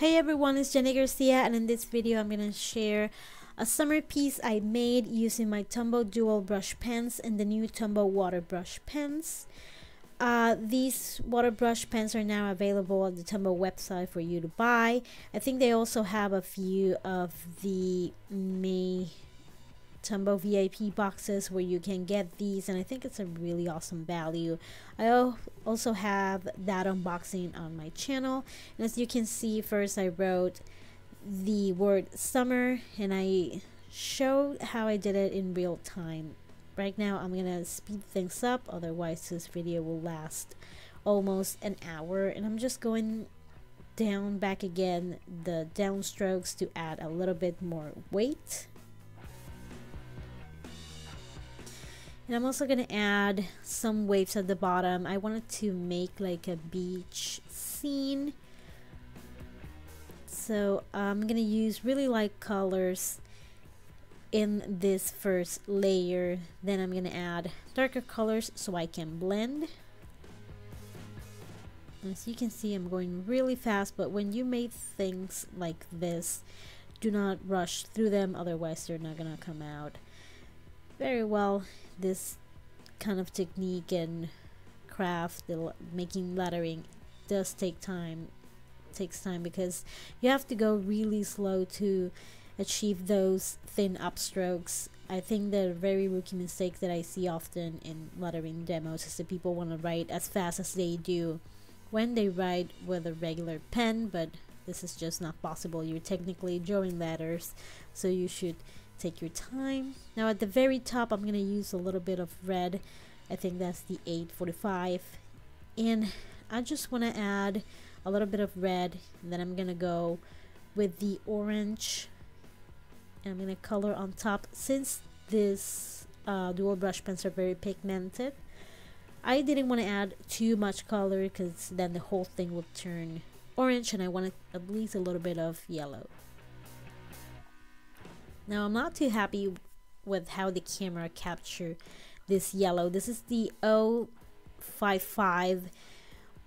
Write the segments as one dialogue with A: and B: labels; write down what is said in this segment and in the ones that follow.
A: Hey everyone, it's Jenny Garcia, and in this video I'm going to share a summer piece I made using my Tombow dual brush pens and the new Tombow water brush pens. These water brush pens are now available on the Tombow website for you to buy. I think they also have a few of the May Tombow VIP boxes where you can get these, and I think it's a really awesome value. I also have that unboxing on my channel, and as you can see, first I wrote the word summer and I showed how I did it in real time. Right now I'm gonna speed things up, otherwise this video will last almost an hour, and I'm just going down back again the downstrokes to add a little bit more weight. And I'm also going to add some waves at the bottom. I wanted to make like a beach scene. So I'm going to use really light colors in this first layer. Then I'm going to add darker colors so I can blend. As you can see, I'm going really fast, but when you make things like this, do not rush through them, otherwise they're not going to come out very well. This kind of technique and craft, making lettering, does take time. Takes time because you have to go really slow to achieve those thin upstrokes. I think the very rookie mistake that I see often in lettering demos is that people want to write as fast as they do when they write with a regular pen, but this is just not possible. You're technically drawing letters, so you should take your time. Now at the very top I'm going to use a little bit of red. I think that's the 845, and I just want to add a little bit of red, and then I'm going to go with the orange and I'm going to color on top. Since this dual brush pens are very pigmented, I didn't want to add too much color because then the whole thing would turn orange, and I wanted at least a little bit of yellow. Now I'm not too happy with how the camera captured this yellow. This is the 055,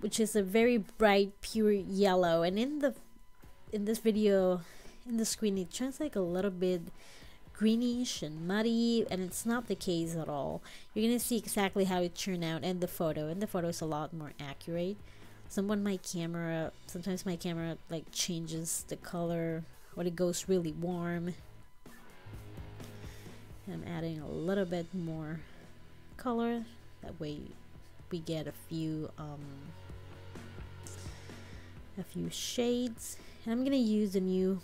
A: which is a very bright pure yellow, and in this video, in the screen, it turns like a little bit greenish and muddy, and it's not the case at all. You're gonna see exactly how it turned out in the photo, and the photo is a lot more accurate. Sometimes my camera like changes the color when it goes really warm. I'm adding a little bit more color, that way we get a few shades. And I'm gonna use the new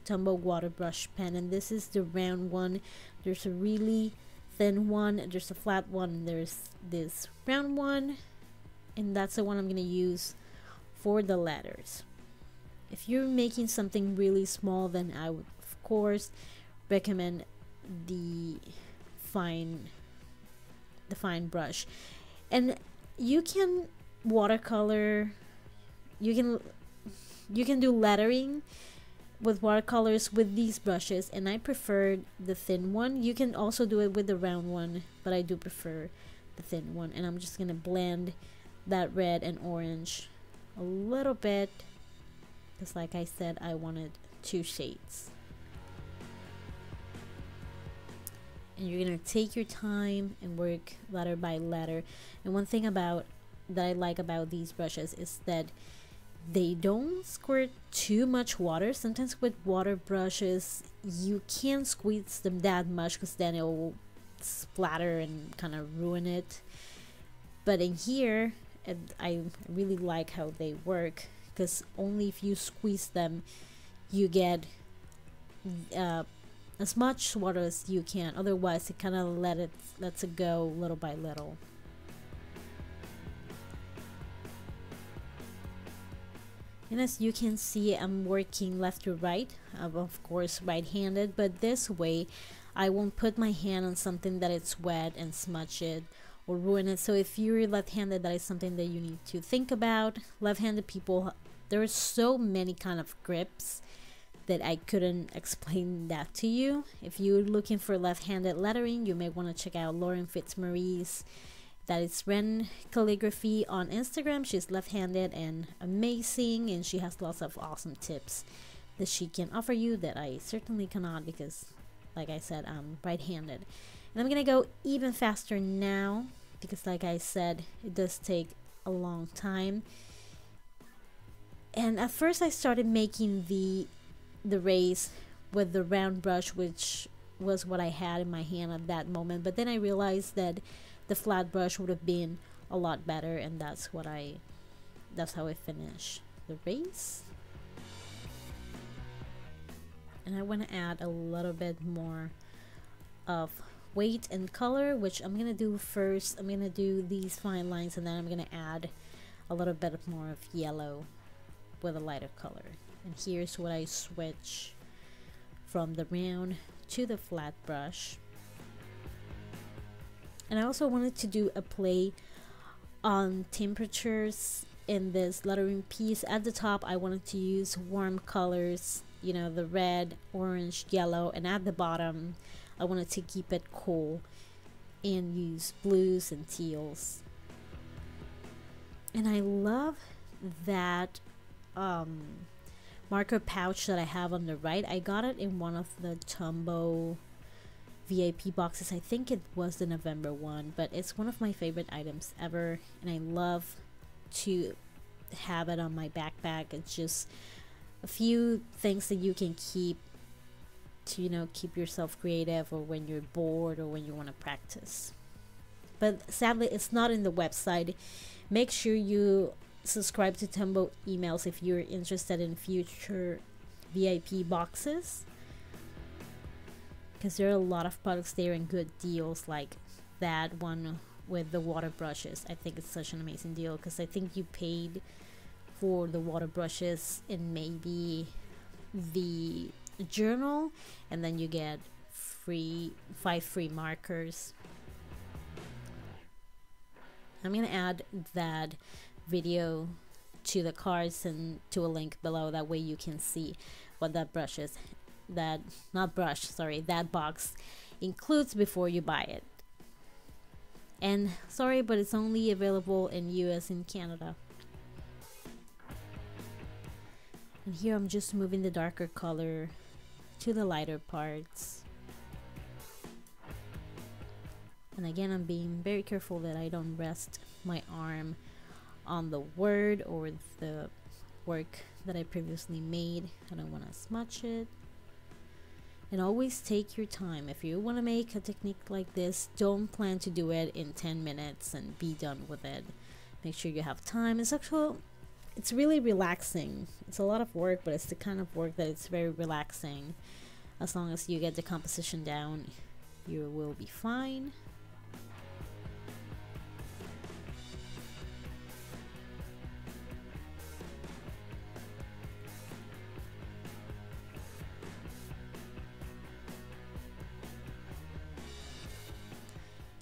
A: Tombow water brush pen, and this is the round one. There's a really thin one, there's a flat one, and there's this round one, and that's the one I'm gonna use for the letters. If you're making something really small, then I would of course recommend the fine brush. And you can watercolor, you can do lettering with watercolors with these brushes, and I prefer the thin one. You can also do it with the round one, but I do prefer the thin one. And I'm just gonna blend that red and orange a little bit because, like I said, I wanted 2 shades. And you're gonna take your time and work letter by letter. And one thing that I like about these brushes is that they don't squirt too much water. Sometimes with water brushes you can't squeeze them that much because then it will splatter and kind of ruin it. But in here, I really like how they work, because only if you squeeze them you get as much water as you can, otherwise it kind of lets it go little by little. And as you can see, I'm working left to right. I'm of course right-handed, but this way I won't put my hand on something that it's wet and smudge it or ruin it. So if you're left-handed, that is something that you need to think about. Left-handed people, there are so many kind of grips that I couldn't explain that to you. If you're looking for left-handed lettering, you may want to check out Lauren Fitzmarie's that is Ren Calligraphy on Instagram. She's left-handed and amazing, and she has lots of awesome tips that she can offer you that I certainly cannot, because like I said, I'm right-handed. And I'm gonna go even faster now because like I said, it does take a long time. And at first I started making the rays with the round brush, which was what I had in my hand at that moment, but then I realized that the flat brush would have been a lot better, and that's how I finish the rays. And I want to add a little bit more of weight and color, which I'm gonna do first. I'm gonna do these fine lines, and then I'm gonna add a little bit more of yellow with a lighter color. And here's what I switch from the round to the flat brush. And I also wanted to do a play on temperatures in this lettering piece. At the top I wanted to use warm colors, you know, the red, orange, yellow, and at the bottom I wanted to keep it cool and use blues and teals. And I love that marker pouch that I have on the right. I got it in one of the Tombow VIP boxes. I think it was the November one, but it's one of my favorite items ever, and I love to have it on my backpack. It's just a few things that you can keep to, you know, keep yourself creative, or when you're bored, or when you want to practice. But sadly it's not in the website. Make sure you subscribe to Tombow emails if you're interested in future VIP boxes, because there are a lot of products there and good deals, like that one with the water brushes. I think it's such an amazing deal, because I think you paid for the water brushes and maybe the journal, and then you get 5 free markers. I'm gonna add that video to the cards and to a link below, that way you can see what that brush is, that box includes before you buy it. And sorry, but it's only available in US and Canada. And here I'm just moving the darker color to the lighter parts. And again, I'm being very careful that I don't rest my arm on the word or the work that I previously made. I don't want to smudge it. And always take your time. If you want to make a technique like this, don't plan to do it in 10 minutes and be done with it. Make sure you have time. It's really relaxing. It's a lot of work, but it's the kind of work that it's very relaxing. As long as you get the composition down, you will be fine.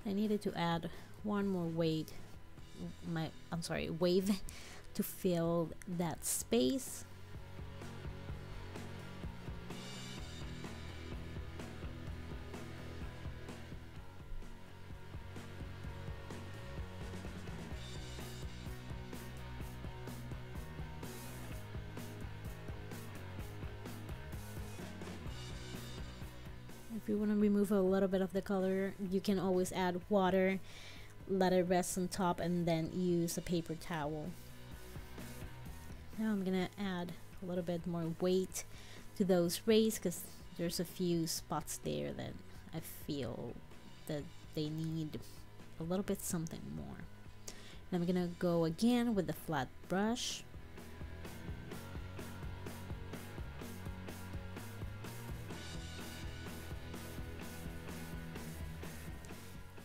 A: I needed to add one more wave to fill that space. If you want to remove a little bit of the color, you can always add water, let it rest on top, and then use a paper towel. Now I'm gonna add a little bit more weight to those rays, because there's a few spots there that I feel that they need a little bit something more. And I'm gonna go again with the flat brush.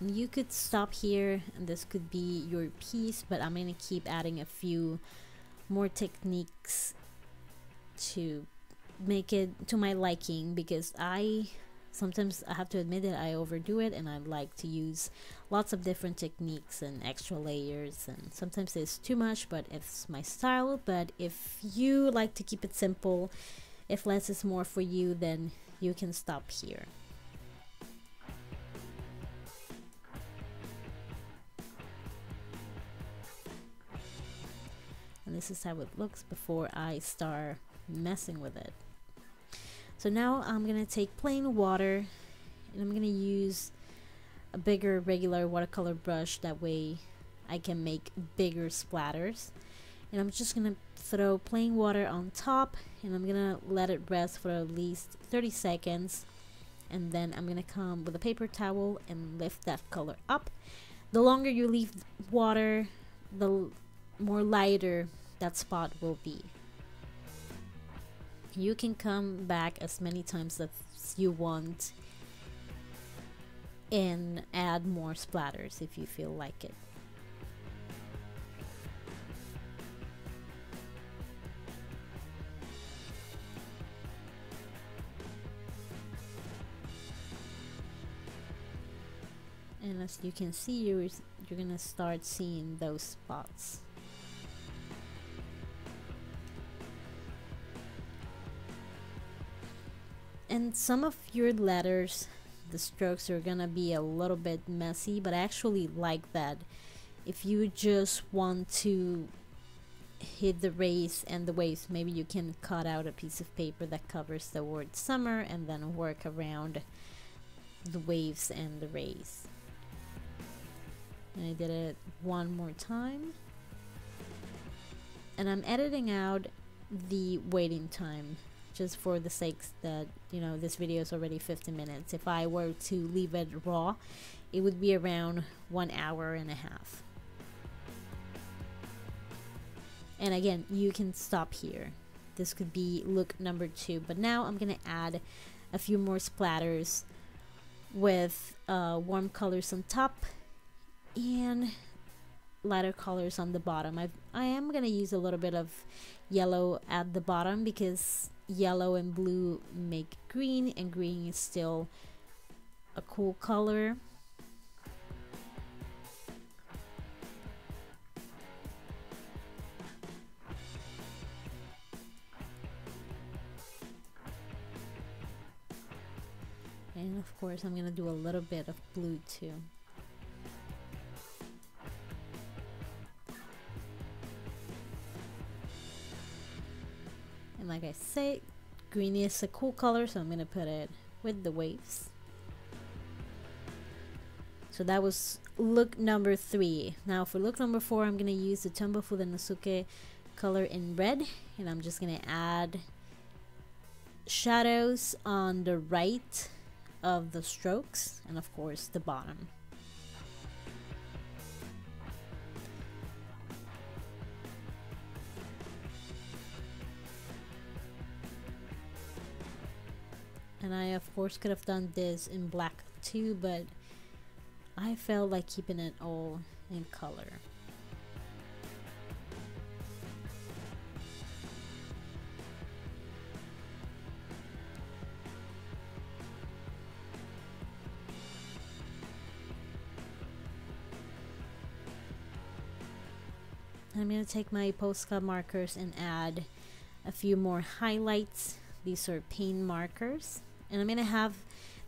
A: You could stop here and this could be your piece, but I'm gonna keep adding a few more techniques to make it to my liking, because sometimes I have to admit that I overdo it, and I like to use lots of different techniques and extra layers, and sometimes it's too much, but it's my style. But if you like to keep it simple, if less is more for you, then you can stop here. this is how it looks before I start messing with it. So now I'm gonna take plain water and I'm gonna use a bigger regular watercolor brush, that way I can make bigger splatters. And I'm just gonna throw plain water on top and I'm gonna let it rest for at least 30 seconds, and then I'm gonna come with a paper towel and lift that color up. The longer you leave water, the more lighter that spot will be. You can come back as many times as you want and add more splatters if you feel like it. And as you can see, you're gonna start seeing those spots. And some of your letters, the strokes are gonna be a little bit messy, but I actually like that. If you just want to hit the rays and the waves, maybe you can cut out a piece of paper that covers the word summer and then work around the waves and the rays. And I did it one more time, and I'm editing out the waiting time just for the sakes that, you know, this video is already 50 minutes. If I were to leave it raw, it would be around 1.5 hours. And again, you can stop here. This could be look number 2, but now I'm gonna add a few more splatters with warm colors on top and lighter colors on the bottom. I am gonna use a little bit of yellow at the bottom because yellow and blue make green, and green is still a cool color. And of course I'm gonna do a little bit of blue too. And like I say, green is a cool color, so I'm gonna put it with the waves. So that was look number 3. Now for look number 4, I'm gonna use the Tombow Nosuke color in red, and I'm just gonna add shadows on the right of the strokes and of course the bottom. And I of course could have done this in black too, but I felt like keeping it all in color. I'm going to take my Posca markers and add a few more highlights. These are paint markers, and I'm going to have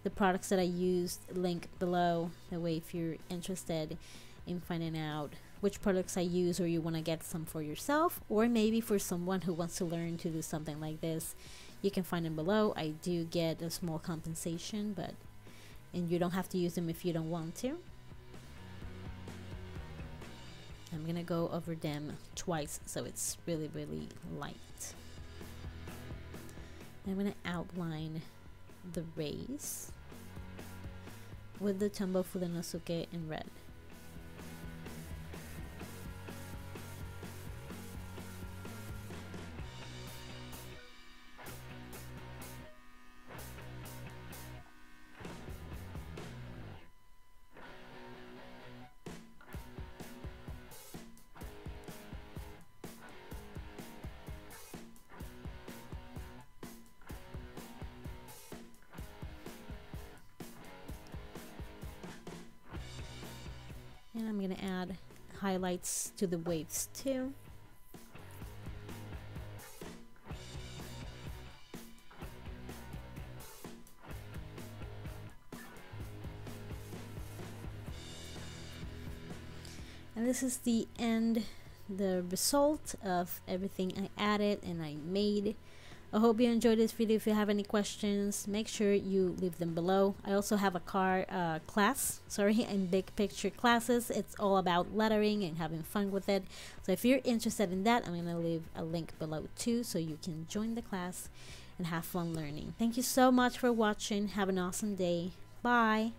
A: the products that I used linked below. That way if you're interested in finding out which products I use, or you want to get some for yourself, or maybe for someone who wants to learn to do something like this, you can find them below. I do get a small compensation, and you don't have to use them if you don't want to. I'm gonna go over them twice so it's really light. I'm gonna outline the rays with the Tombow Nosuke in red. And I'm going to add highlights to the waves too. And this is the end the result of everything I added and I made. I hope you enjoyed this video. If you have any questions, make sure you leave them below. I also have a class, in big picture classes. It's all about lettering and having fun with it. So if you're interested in that, I'm gonna leave a link below too, so you can join the class and have fun learning. Thank you so much for watching. Have an awesome day. Bye.